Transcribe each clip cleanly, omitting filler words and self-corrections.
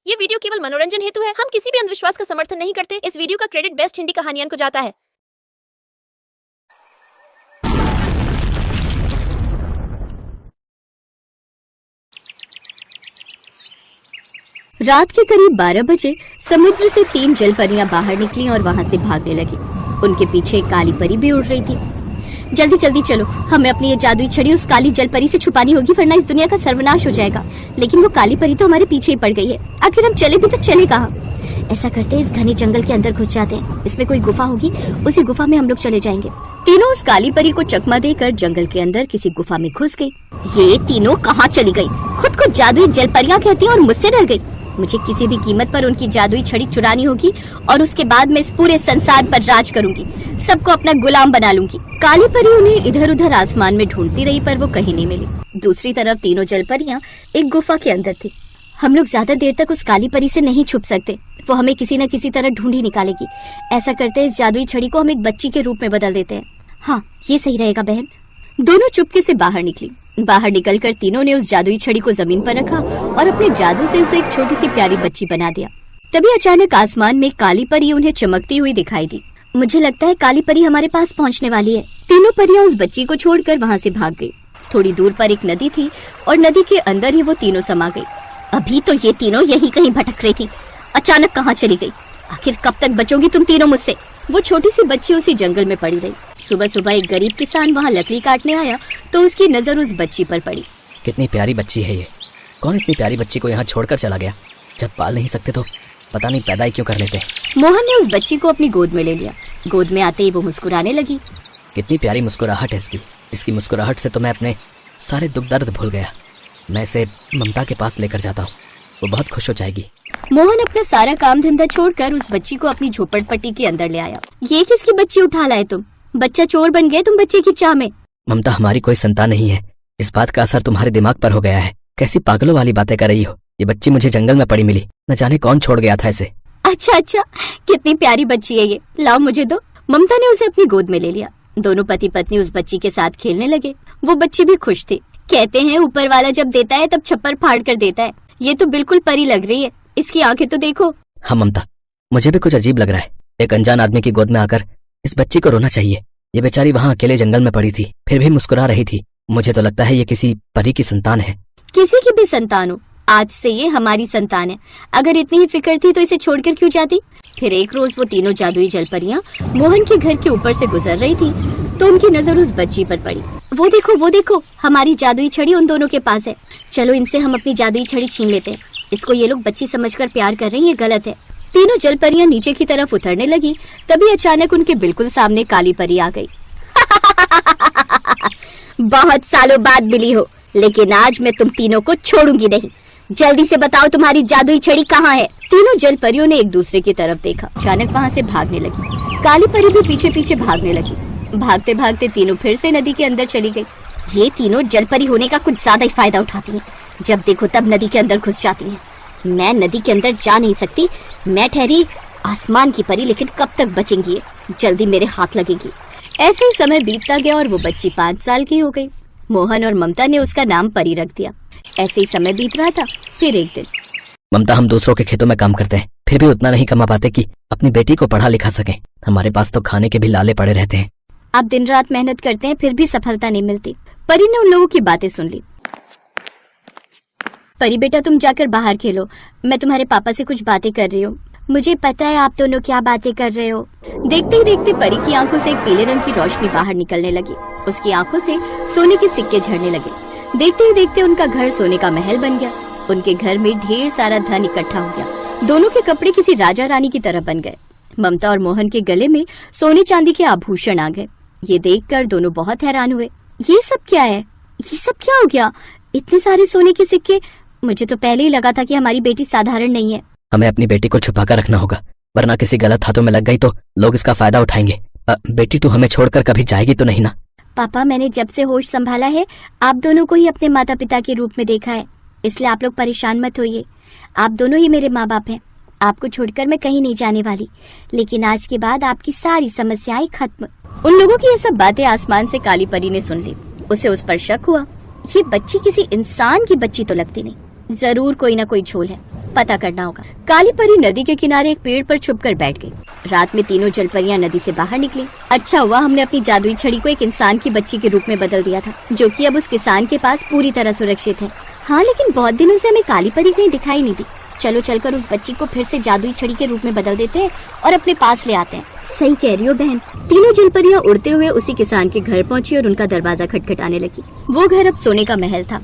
ये वीडियो केवल मनोरंजन हेतु है। हम किसी भी अंधविश्वास का समर्थन नहीं करते। इस वीडियो का क्रेडिट बेस्ट हिंदी कहानियन को जाता है। रात के करीब 12 बजे समुद्र से 3 जल परियां बाहर निकली और वहां से भागने लगी। उनके पीछे एक काली परी भी उड़ रही थी। जल्दी जल्दी चलो, हमें अपनी ये जादुई छड़ी उस काली जल परी से छुपानी होगी, वरना इस दुनिया का सर्वनाश हो जाएगा। लेकिन वो काली परी तो हमारे पीछे ही पड़ गई है। आखिर हम चले भी तो चले कहाँ? ऐसा करते हैं, इस घने जंगल के अंदर घुस जाते हैं। इसमें कोई गुफा होगी, उसी गुफा में हम लोग चले जाएंगे। तीनों उस काली परी को चकमा देकर जंगल के अंदर किसी गुफा में घुस गई। ये तीनों कहाँ चली गई? खुद को जादुई जल परियां कहती है और मुझसे डर गई। मुझे किसी भी कीमत पर उनकी जादुई छड़ी चुरानी होगी और उसके बाद मैं इस पूरे संसार पर राज करूंगी, सबको अपना गुलाम बना लूंगी। काली परी उन्हें इधर उधर आसमान में ढूंढती रही पर वो कहीं नहीं मिली। दूसरी तरफ तीनों जल परियां एक गुफा के अंदर थी। हम लोग ज्यादा देर तक उस काली परी से नहीं छुप सकते, वो हमें किसी न किसी तरह ढूंढ ही निकालेगी। ऐसा करते हैं, इस जादुई छड़ी को हम एक बच्ची के रूप में बदल देते हैं। हाँ, ये सही रहेगा बहन। दोनों चुपके से बाहर निकली। बाहर निकलकर तीनों ने उस जादुई छड़ी को जमीन पर रखा और अपने जादू से उसे एक छोटी सी प्यारी बच्ची बना दिया। तभी अचानक आसमान में काली परी उन्हें चमकती हुई दिखाई दी। मुझे लगता है काली परी हमारे पास पहुंचने वाली है। तीनों परियां उस बच्ची को छोड़कर वहां से भाग गई। थोड़ी दूर पर एक नदी थी और नदी के अंदर ही वो तीनों समा गई। अभी तो ये तीनों यही कहीं भटक रही थी, अचानक कहाँ चली गई? आखिर कब तक बचोगी तुम तीनों मुझसे? वो छोटी सी बच्ची उसी जंगल में पड़ी रही। सुबह सुबह एक गरीब किसान वहाँ लकड़ी काटने आया तो उसकी नजर उस बच्ची पर पड़ी। कितनी प्यारी बच्ची है ये। कौन इतनी प्यारी बच्ची को यहाँ छोड़कर चला गया? जब पाल नहीं सकते तो पता नहीं पैदा ही क्यों कर लेते। मोहन ने उस बच्ची को अपनी गोद में ले लिया। गोद में आते ही वो मुस्कुराने लगी। कितनी प्यारी मुस्कुराहट है इसकी मुस्कुराहट से तो मैं अपने सारे दुख दर्द भूल गया। मैं इसे ममता के पास लेकर जाता हूँ, वो बहुत खुश हो जाएगी। मोहन अपना सारा काम धंधा छोड़कर उस बच्ची को अपनी झोपड़पट्टी के अंदर ले आया। ये किसकी बच्ची उठा लाए तुम? बच्चा चोर बन गए तुम बच्चे की चाह में। ममता, हमारी कोई संतान नहीं है। इस बात का असर तुम्हारे दिमाग पर हो गया है। कैसी पागलों वाली बातें कर रही हो? ये बच्ची मुझे जंगल में पड़ी मिली, न जाने कौन छोड़ गया था इसे। अच्छा, कितनी प्यारी बच्ची है ये, लाओ मुझे दो। ममता ने उसे अपनी गोद में ले लिया। दोनों पति पत्नी उस बच्ची के साथ खेलने लगे। वो बच्ची भी खुश थी। कहते हैं ऊपर वाला जब देता है तब छप्पर फाड़ कर देता है। ये तो बिल्कुल परी लग रही है, इसकी आंखें तो देखो। हाँ ममता, मुझे भी कुछ अजीब लग रहा है। एक अनजान आदमी की गोद में आकर इस बच्ची को रोना चाहिए। ये बेचारी वहाँ अकेले जंगल में पड़ी थी, फिर भी मुस्कुरा रही थी। मुझे तो लगता है ये किसी परी की संतान है। किसी की भी संतान हो, आज से ये हमारी संतान है। अगर इतनी ही फिक्र थी तो इसे छोड़कर क्यों जाती? फिर एक रोज वो तीनों जादुई जल परियां मोहन के घर के ऊपर से गुजर रही थी तो उनकी नजर उस बच्ची पर पड़ी। वो देखो, हमारी जादुई छड़ी उन दोनों के पास है। चलो इनसे हम अपनी जादुई छड़ी छीन लेते हैं। इसको ये लोग बच्ची समझकर प्यार कर रही हैं, ये गलत है। तीनों जल परियां नीचे की तरफ उतरने लगी। तभी अचानक उनके बिल्कुल सामने काली परी आ गई। बहुत सालों बाद मिली हो, लेकिन आज मैं तुम तीनों को छोड़ूंगी नहीं। जल्दी से बताओ तुम्हारी जादुई छड़ी कहाँ है? तीनों जल परियों ने एक दूसरे की तरफ देखा। अचानक वहाँ से भागने लगी। काली परी भी पीछे पीछे भागने लगी। भागते भागते तीनों फिर से नदी के अंदर चली गई। ये तीनों जल परी होने का कुछ ज्यादा ही फायदा उठाती हैं। जब देखो तब नदी के अंदर घुस जाती हैं। मैं नदी के अंदर जा नहीं सकती। मैं ठहरी आसमान की परी, लेकिन कब तक बचेंगी ये? जल्दी मेरे हाथ लगेगी। ऐसे ही समय बीतता गया और वो बच्ची 5 साल की हो गई। मोहन और ममता ने उसका नाम परी रख दिया। ऐसे ही समय बीत रहा था। फिर एक दिन, ममता, हम दूसरों के खेतों में काम करते हैं, फिर भी उतना नहीं कमा पाते कि अपनी बेटी को पढ़ा लिखा सकें। हमारे पास तो खाने के भी लाले पड़े रहते हैं। आप दिन रात मेहनत करते हैं, फिर भी सफलता नहीं मिलती। परी ने उन लोगों की बातें सुन ली। परी बेटा, तुम जाकर बाहर खेलो, मैं तुम्हारे पापा से कुछ बातें कर रही हूँ। मुझे पता है आप दोनों क्या बातें कर रहे हो। देखते ही देखते परी की आंखों से एक पीले रंग की रोशनी बाहर निकलने लगी। उसकी आंखों से सोने के सिक्के झड़ने लगे। देखते ही देखते उनका घर सोने का महल बन गया। उनके घर में ढेर सारा धन इकट्ठा हो गया। दोनों के कपड़े किसी राजा रानी की तरह बन गए। ममता और मोहन के गले में सोने चांदी के आभूषण आ गए। ये देखकर दोनों बहुत हैरान हुए। ये सब क्या है? ये सब क्या हो गया? इतने सारे सोने के सिक्के। मुझे तो पहले ही लगा था कि हमारी बेटी साधारण नहीं है। हमें अपनी बेटी को छुपा कर रखना होगा, वरना किसी गलत हाथों में लग गई तो लोग इसका फायदा उठाएंगे। बेटी, तू हमें छोड़कर कभी जाएगी तो नहीं ना? पापा, मैंने जब से होश संभाला है आप दोनों को ही अपने माता पिता के रूप में देखा है, इसलिए आप लोग परेशान मत होइए। आप दोनों ही मेरे माँ बाप हैं। आपको छोड़कर मैं कहीं नहीं जाने वाली, लेकिन आज के बाद आपकी सारी समस्याएं खत्म। उन लोगों की ये सब बातें आसमान से काली परी ने सुन ली। उसे उस पर शक हुआ। ये बच्ची किसी इंसान की बच्ची तो लगती नहीं, जरूर कोई ना कोई झोल है। पता करना होगा। काली परी नदी के किनारे एक पेड़ पर छुपकर बैठ गई। रात में तीनों जलपरियां नदी से बाहर निकली। अच्छा हुआ हमने अपनी जादुई छड़ी को एक इंसान की बच्ची के रूप में बदल दिया था, जो कि अब उस किसान के पास पूरी तरह सुरक्षित है। हाँ, लेकिन बहुत दिनों से हमें काली परी कहीं दिखाई नहीं दी। चलो चलकर उस बच्ची को फिर से जादुई छड़ी के रूप में बदल देते हैं और अपने पास ले आते हैं। सही कह रही हो बहन। तीनों जलपरियां उड़ते हुए उसी किसान के घर पहुंची और उनका दरवाजा खटखटाने लगी। वो घर अब सोने का महल था।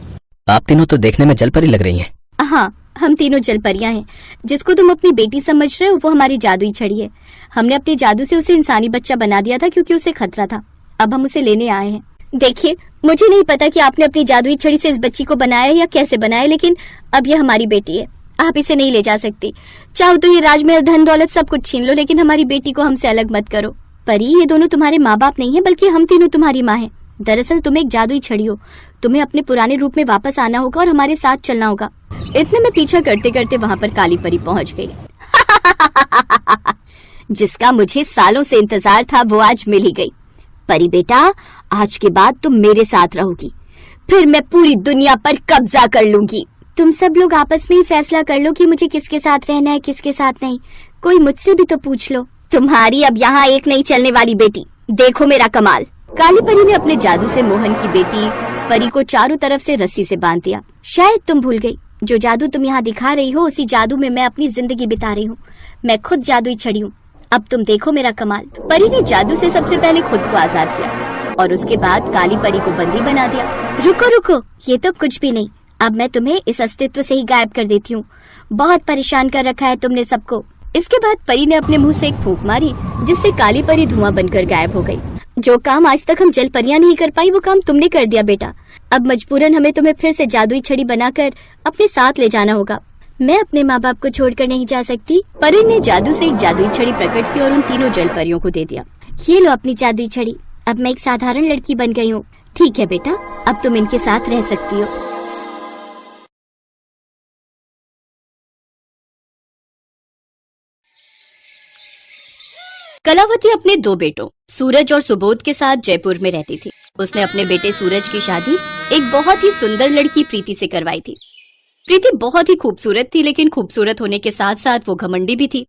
आप तीनों तो देखने में जलपरी लग रही हैं। हाँ, हम तीनों जलपरियां हैं। जिसको तुम अपनी बेटी समझ रहे हो वो हमारी जादुई छड़ी है। हमने अपने जादू से उसे इंसानी बच्चा बना दिया था क्योंकि उसे खतरा था। अब हम उसे लेने आए हैं। देखिए, मुझे नहीं पता कि आपने अपनी जादुई छड़ी से इस बच्ची को बनाया या कैसे बनाया, लेकिन अब ये हमारी बेटी है। आप इसे नहीं ले जा सकती। चाहो तो ये राजमहल, धन दौलत सब कुछ छीन लो, लेकिन हमारी बेटी को हमसे अलग मत करो। परी, ये दोनों तुम्हारे माँ बाप नहीं है, बल्कि हम तीनों तुम्हारी माँ हैं। दरअसल तुम एक जादुई छड़ी हो। तुम्हें अपने पुराने रूप में वापस आना होगा और हमारे साथ चलना होगा। इतने में पीछा करते करते वहाँ पर काली परी पहुँच गई। जिसका मुझे सालों से इंतजार था वो आज मिल ही गई। परी बेटा, आज के बाद तुम मेरे साथ रहोगी, फिर मैं पूरी दुनिया पर कब्जा कर लूंगी। तुम सब लोग आपस में ही फैसला कर लो कि मुझे किसके साथ रहना है, किसके साथ नहीं। कोई मुझसे भी तो पूछ लो। तुम्हारी अब यहाँ एक नहीं चलने वाली बेटी। देखो मेरा कमाल। काली परी ने अपने जादू से मोहन की बेटी परी को चारों तरफ से रस्सी से बांध दिया। शायद तुम भूल गई, जो जादू तुम यहाँ दिखा रही हो उसी जादू में मैं अपनी जिंदगी बिता रही हूँ। मैं खुद जादुई छड़ी हूँ। अब तुम देखो मेरा कमाल। परी ने जादू से सबसे पहले खुद को आजाद किया और उसके बाद काली परी को बंदी बना दिया। रुको रुको, ये तो कुछ भी नहीं। अब मैं तुम्हें इस अस्तित्व से ही गायब कर देती हूँ। बहुत परेशान कर रखा है तुमने सबको। इसके बाद परी ने अपने मुंह से एक फूंक मारी, जिससे काली परी धुआं बनकर गायब हो गई। जो काम आज तक हम जलपरियां नहीं कर पाई वो काम तुमने कर दिया बेटा। अब मजबूरन हमें तुम्हें फिर से जादुई छड़ी बनाकर अपने साथ ले जाना होगा। मैं अपने माँ बाप को छोड़कर नहीं जा सकती। परी ने जादू से एक जादुई छड़ी प्रकट की और उन तीनों जलपरियों को दे दिया। ये लो अपनी जादुई छड़ी। अब मैं एक साधारण लड़की बन गई हूँ। ठीक है बेटा, अब तुम इनके साथ रह सकती हो। कलावती अपने दो बेटों सूरज और सुबोध के साथ जयपुर में रहती थी। उसने अपने बेटे सूरज की शादी एक बहुत ही सुंदर लड़की प्रीति से करवाई थी। प्रीति बहुत ही खूबसूरत थी, लेकिन खूबसूरत होने के साथ साथ वो घमंडी भी थी।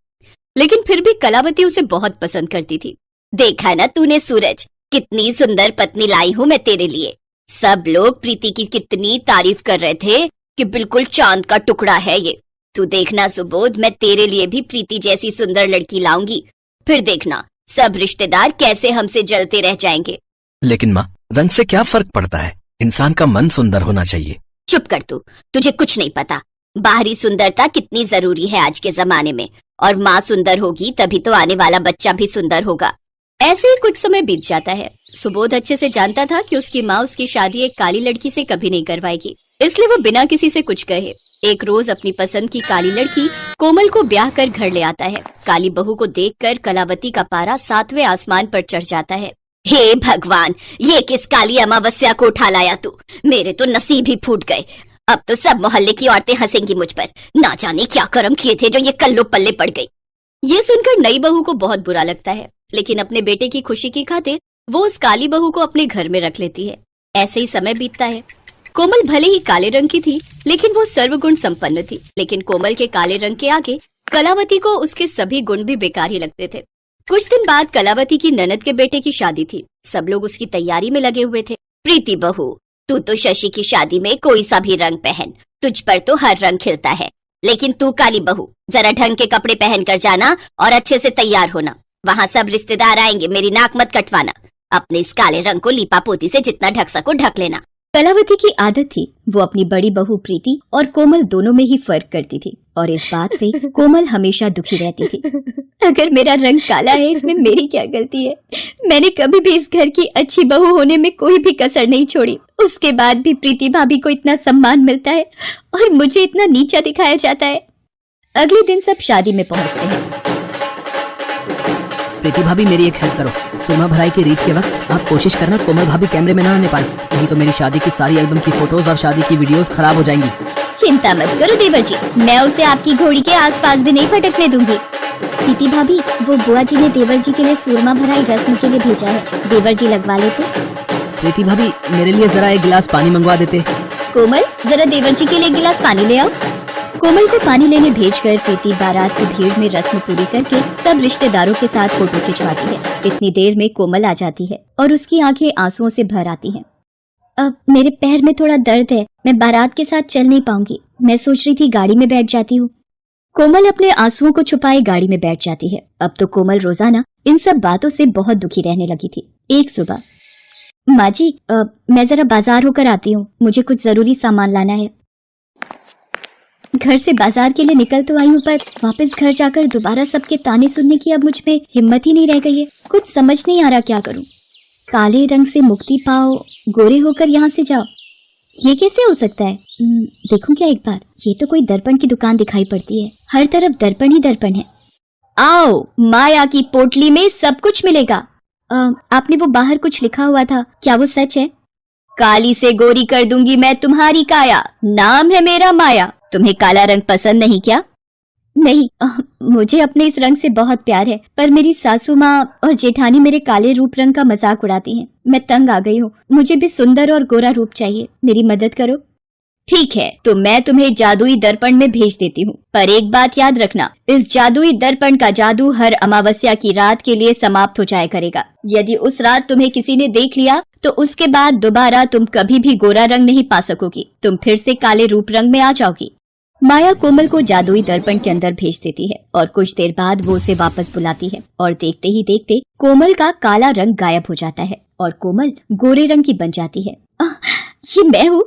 लेकिन फिर भी कलावती उसे बहुत पसंद करती थी। देखा ना तूने सूरज, कितनी सुंदर पत्नी लाई हूँ मैं तेरे लिए। सब लोग प्रीति की कितनी तारीफ कर रहे थे कि बिल्कुल चांद का टुकड़ा है ये। तू देखना सुबोध, मैं तेरे लिए भी प्रीति जैसी सुंदर लड़की लाऊंगी। फिर देखना सब रिश्तेदार कैसे हमसे जलते रह जाएंगे। लेकिन माँ, रंग से क्या फर्क पड़ता है? इंसान का मन सुंदर होना चाहिए। चुप कर तू, तुझे कुछ नहीं पता। बाहरी सुंदरता कितनी जरूरी है आज के जमाने में, और माँ सुंदर होगी तभी तो आने वाला बच्चा भी सुंदर होगा। ऐसे ही कुछ समय बीत जाता है। सुबोध अच्छे से जानता था कि उसकी माँ उसकी शादी एक काली लड़की से कभी नहीं करवाएगी, इसलिए वो बिना किसी से कुछ कहे एक रोज अपनी पसंद की काली लड़की कोमल को ब्याह कर घर ले आता है। काली बहू को देखकर कलावती का पारा 7वें आसमान पर चढ़ जाता है। हे भगवान, ये किस काली अमावस्या को उठा लाया तू? मेरे तो नसीब ही फूट गए। अब तो सब मोहल्ले की औरतें हंसेंगी मुझ पर। ना जाने क्या कर्म किए थे जो ये कल्लो पल्ले पड़ गई। ये सुनकर नई बहू को बहुत बुरा लगता है, लेकिन अपने बेटे की खुशी की खातिर वो उस काली बहू को अपने घर में रख लेती है। ऐसे ही समय बीतता है। कोमल भले ही काले रंग की थी, लेकिन वो सर्वगुण संपन्न थी। लेकिन कोमल के काले रंग के आगे कलावती को उसके सभी गुण भी बेकार ही लगते थे। कुछ दिन बाद कलावती की ननद के बेटे की शादी थी। सब लोग उसकी तैयारी में लगे हुए थे। प्रीति बहू, तू तो शशि की शादी में कोई सा भी रंग पहन, तुझ पर तो हर रंग खिलता है। लेकिन तू काली बहू, जरा ढंग के कपड़े पहन कर जाना और अच्छे से तैयार होना। वहाँ सब रिश्तेदार आएंगे, मेरी नाक मत कटवाना। अपने इस काले रंग को लीपा पोती से जितना ढक सको ढक लेना। कलावती की आदत थी, वो अपनी बड़ी बहू प्रीति और कोमल दोनों में ही फर्क करती थी, और इस बात से कोमल हमेशा दुखी रहती थी। अगर मेरा रंग काला है, इसमें मेरी क्या गलती है? मैंने कभी भी इस घर की अच्छी बहू होने में कोई भी कसर नहीं छोड़ी। उसके बाद भी प्रीति भाभी को इतना सम्मान मिलता है और मुझे इतना नीचा दिखाया जाता है। अगले दिन सब शादी में पहुँचते हैं। प्रीति भाभी, मेरी एक हेल्प करो। सुरमा भराई की रीत के वक्त आप कोशिश करना कोमल भाभी कैमरे में ना आने पाए, नहीं तो मेरी शादी की सारी एल्बम की फोटोज और शादी की वीडियोस खराब हो जाएंगी। चिंता मत करो देवर जी, मैं उसे आपकी घोड़ी के आसपास भी नहीं फटकने दूंगी। प्रीति भाभी, वो बुआ जी ने देवर जी के लिए सुरमा भराई रस्म के लिए भेजा है, देवर जी लगवा लेते। प्रीति भाभी, मेरे लिए जरा एक गिलास पानी मंगवा देते। कोमल, जरा देवर जी के लिए एक गिलास पानी ले आओ। कोमल को पानी लेने भेजकर प्रीति बारात की भीड़ में रस्म पूरी करके सब रिश्तेदारों के साथ फोटो खिंचवाती है। इतनी देर में कोमल आ जाती है और उसकी आंखें आंसुओं से भर आती हैं। अब मेरे पैर में थोड़ा दर्द है, मैं बारात के साथ चल नहीं पाऊंगी। मैं सोच रही थी गाड़ी में बैठ जाती हूँ। कोमल अपने आंसुओं को छुपाए गाड़ी में बैठ जाती है। अब तो कोमल रोजाना इन सब बातों से बहुत दुखी रहने लगी थी। एक सुबह, माँ जी मैं जरा बाजार होकर आती हूँ, मुझे कुछ जरूरी सामान लाना है। घर से बाजार के लिए निकल तो आई हूँ, पर वापस घर जाकर दोबारा सबके ताने सुनने की अब मुझ में हिम्मत ही नहीं रह गई है। कुछ समझ नहीं आ रहा क्या करूँ। काले रंग से मुक्ति पाओ, गोरे होकर यहाँ से जाओ, ये कैसे हो सकता है? देखूं क्या एक बार? ये तो कोई दर्पण की दुकान दिखाई पड़ती है, हर तरफ दर्पण ही दर्पण है। आओ, माया की पोटली में सब कुछ मिलेगा। आपने वो बाहर कुछ लिखा हुआ था, क्या वो सच है? काली से गोरी कर दूंगी मैं तुम्हारी काया, नाम है मेरा माया। तुम्हें काला रंग पसंद नहीं क्या? नहीं, मुझे अपने इस रंग से बहुत प्यार है, पर मेरी सासू माँ और जेठानी मेरे काले रूप रंग का मजाक उड़ाती हैं। मैं तंग आ गई हूँ, मुझे भी सुंदर और गोरा रूप चाहिए, मेरी मदद करो। ठीक है, तो मैं तुम्हें जादुई दर्पण में भेज देती हूँ, पर एक बात याद रखना, इस जादुई दर्पण का जादू हर अमावस्या की रात के लिए समाप्त हो जाया करेगा। यदि उस रात तुम्हें किसी ने देख लिया तो उसके बाद दोबारा तुम कभी भी गोरा रंग नहीं पा सकोगी, तुम फिर से काले रूप रंग में आ जाओगी। माया कोमल को जादुई दर्पण के अंदर भेज देती है और कुछ देर बाद वो उसे वापस बुलाती है और देखते ही देखते कोमल का काला रंग गायब हो जाता है और कोमल गोरे रंग की बन जाती है। ये मैं हूँ?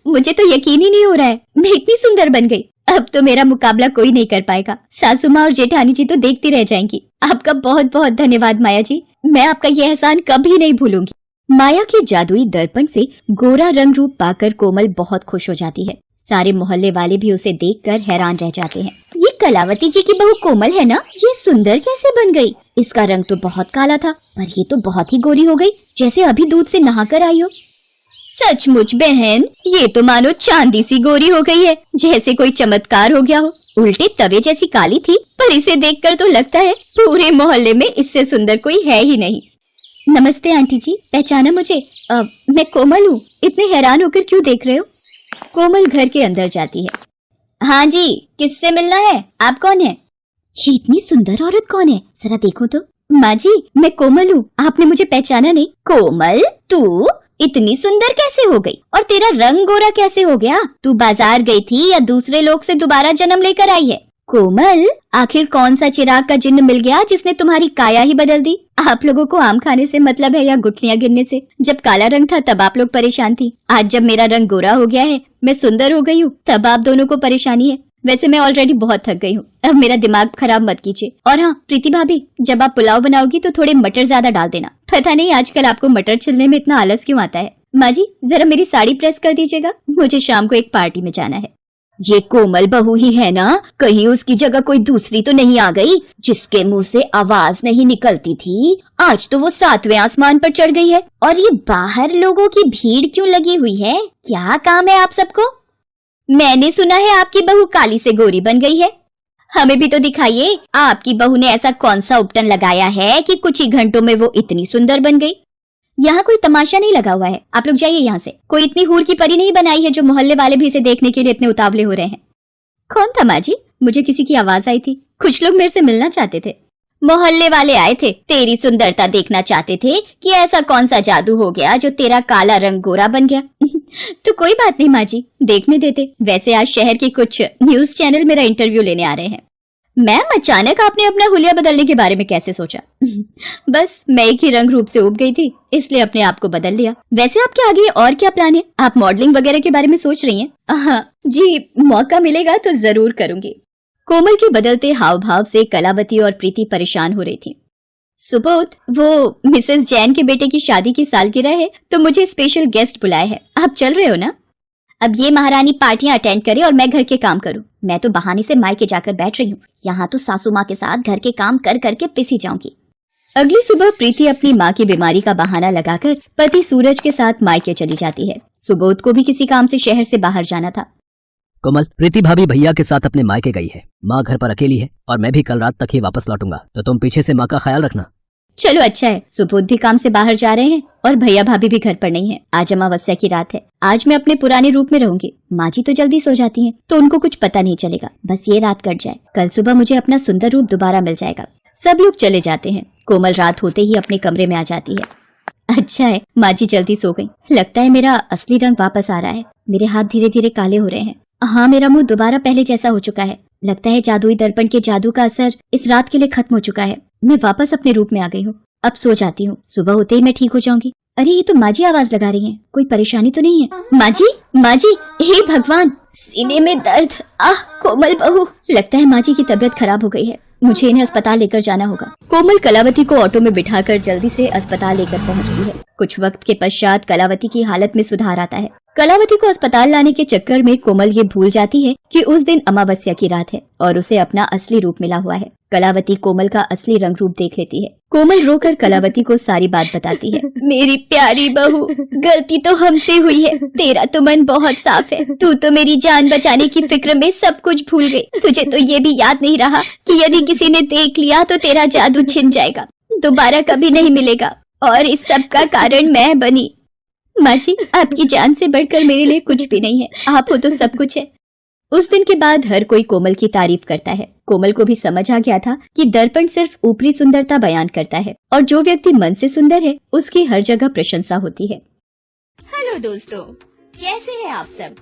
मुझे तो यकीन ही नहीं हो रहा है, मैं इतनी सुंदर बन गई। अब तो मेरा मुकाबला कोई नहीं कर पाएगा। सासू माँ और जेठानी जी तो देखती रह जाएंगी। आपका बहुत बहुत धन्यवाद माया जी, मैं आपका ये एहसान कभी नहीं भूलूंगी। माया के जादुई दर्पण से गोरा रंग रूप पाकर कोमल बहुत खुश हो जाती है। सारे मोहल्ले वाले भी उसे देखकर हैरान रह जाते हैं। ये कलावती जी की बहू कोमल है ना? ये सुंदर कैसे बन गई? इसका रंग तो बहुत काला था, पर ये तो बहुत ही गोरी हो गई, जैसे अभी दूध से नहाकर आई हो। सचमुच बहन, ये तो मानो चांदी सी गोरी हो गई है, जैसे कोई चमत्कार हो गया हो। उल्टे तवे जैसी काली थी, पर इसे देखकर तो लगता है पूरे मोहल्ले में इससे सुंदर कोई है ही नहीं। नमस्ते आंटी जी, पहचाना मुझे? मैं कोमल हूँ, इतने हैरान होकर क्यों देख रहे हो? कोमल घर के अंदर जाती है। हाँ जी, किससे मिलना है? आप कौन है? ये इतनी सुंदर औरत कौन है, जरा देखो तो। माँ जी, मैं कोमल हूँ, आपने मुझे पहचाना नहीं? कोमल, तू इतनी सुंदर कैसे हो गई? और तेरा रंग गोरा कैसे हो गया? तू बाजार गई थी या दूसरे लोग से दोबारा जन्म लेकर आई है? कोमल, आखिर कौन सा चिराग का जिन्न मिल गया जिसने तुम्हारी काया ही बदल दी? आप लोगों को आम खाने से मतलब है या गुठलियां गिनने से? जब काला रंग था तब आप लोग परेशान थी, आज जब मेरा रंग गोरा हो गया है, मैं सुंदर हो गई हूँ, तब आप दोनों को परेशानी है। वैसे मैं ऑलरेडी बहुत थक गई हूँ, अब मेरा दिमाग खराब मत कीजिए। और हाँ प्रीति भाभी, जब आप पुलाव बनाओगी तो थोड़े मटर ज्यादा डाल देना। पता नहीं आजकल आपको मटर छिलने में इतना आलस क्यों आता है। माँ जी, जरा मेरी साड़ी प्रेस कर दीजिएगा, मुझे शाम को एक पार्टी में जाना है। ये कोमल बहू ही है ना? कहीं उसकी जगह कोई दूसरी तो नहीं आ गई जिसके मुंह से आवाज नहीं निकलती थी? आज तो वो 7वें आसमान पर चढ़ गई है। और ये बाहर लोगों की भीड़ क्यों लगी हुई है? क्या काम है आप सबको? मैंने सुना है आपकी बहू काली से गोरी बन गई है। हमें भी तो दिखाइए, आपकी बहू ने ऐसा कौन सा उपटन लगाया है कि कुछ ही घंटों में वो इतनी सुंदर बन गई। यहाँ कोई तमाशा नहीं लगा हुआ है, आप लोग जाइए यहाँ से। कोई इतनी हूर की परी नहीं बनाई है जो मोहल्ले वाले भी इसे देखने के लिए इतने उतावले हो रहे हैं। कौन था माँ जी? मुझे किसी की आवाज आई थी, कुछ लोग मेरे से मिलना चाहते थे। मोहल्ले वाले आए थे, तेरी सुंदरता देखना चाहते थे कि ऐसा कौन सा जादू हो गया जो तेरा काला रंग गोरा बन गया। तो कोई बात नहीं माँ जी, देखने देते। वैसे आज शहर के कुछ न्यूज चैनल मेरा इंटरव्यू लेने आ रहे हैं। मैम, अचानक आपने अपना हुलिया बदलने के बारे में कैसे सोचा? बस मैं एक ही रंग रूप से उब गई थी, इसलिए अपने आप को बदल लिया। वैसे आपके आगे और क्या प्लान है? आप मॉडलिंग वगैरह के बारे में सोच रही हैं? हाँ जी, मौका मिलेगा तो जरूर करूंगी। कोमल के बदलते हाव भाव से कलावती और प्रीति परेशान हो रही थी। सुबोध, वो मिसेस जैन के बेटे की शादी की सालगिरह है तो मुझे स्पेशल गेस्ट बुलाए हैं, आप चल रहे हो ना? अब ये महारानी पार्टियां अटेंड करे और मैं घर के काम करूं। मैं तो बहाने से मायके जाकर बैठ रही हूँ, यहाँ तो सासू माँ के साथ घर के काम कर करके पिसी जाऊंगी। अगली सुबह प्रीति अपनी माँ की बीमारी का बहाना लगाकर पति सूरज के साथ मायके चली जाती है। सुबोध को भी किसी काम से शहर से बाहर जाना था। कोमल, प्रीति भाभी भैया के साथ अपने मायके गई है। माँ घर पर अकेली है और मैं भी कल रात तक ही वापस लौटूंगा, तो तुम पीछे से माँ का ख्याल रखना। चलो अच्छा है, सुबोध भी काम से बाहर जा रहे हैं और भैया भाभी भी घर पर नहीं है। आज अमावस्या की रात है, आज मैं अपने पुराने रूप में रहूंगी। माँ जी तो जल्दी सो जाती हैं, तो उनको कुछ पता नहीं चलेगा। बस ये रात कट जाए, कल सुबह मुझे अपना सुंदर रूप दोबारा मिल जाएगा। सब लोग चले जाते हैं। कोमल रात होते ही अपने कमरे में आ जाती है। अच्छा है, माँ जी जल्दी सो गई। लगता है मेरा असली रंग वापस आ रहा है। मेरे हाथ धीरे धीरे काले हो रहे हैं। हाँ, मेरा मुंह दोबारा पहले जैसा हो चुका है। लगता है जादुई दर्पण के जादू का असर इस रात के लिए खत्म हो चुका है। मैं वापस अपने रूप में आ गई हूँ। अब सो जाती हूँ, सुबह होते ही मैं ठीक हो जाऊंगी। अरे ये तो माँ जी आवाज लगा रही हैं। कोई परेशानी तो नहीं है? माँ जी, हे भगवान, सीने में दर्द। आह, कोमल बहू। लगता है माँ जी की तबीयत खराब हो गई है। मुझे इन्हें अस्पताल लेकर जाना होगा। कोमल कलावती को ऑटो में बिठाकर जल्दी से अस्पताल लेकर पहुंचती है। कुछ वक्त के पश्चात कलावती की हालत में सुधार आता है। कलावती को अस्पताल लाने के चक्कर में कोमल ये भूल जाती है कि उस दिन अमावस्या की रात है और उसे अपना असली रूप मिला हुआ है। कलावती कोमल का असली रंग रूप देख लेती है। कोमल रोकर कलावती को सारी बात बताती है। मेरी प्यारी बहू, गलती तो हमसे हुई है। तेरा तो मन बहुत साफ है। तू तो मेरी जान बचाने की फिक्र में सब कुछ भूल गई। तुझे तो ये भी याद नहीं रहा कि यदि किसी ने देख लिया तो तेरा जादू छिन जाएगा, दोबारा कभी नहीं मिलेगा। और इस सब का कारण मैं बनी। माँ जी, आपकी जान से बढ़कर मेरे लिए कुछ भी नहीं है। आप हो तो सब कुछ है। उस दिन के बाद हर कोई कोमल की तारीफ करता है। कोमल को भी समझ आ गया था कि दर्पण सिर्फ ऊपरी सुंदरता बयान करता है और जो व्यक्ति मन से सुंदर है उसकी हर जगह प्रशंसा होती है। हेलो दोस्तों, कैसे हैं आप सब?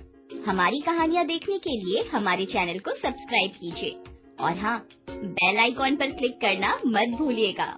हमारी कहानियाँ देखने के लिए हमारे चैनल को सब्सक्राइब कीजिए और हाँ, बेल आइकॉन पर क्लिक करना मत भूलिएगा।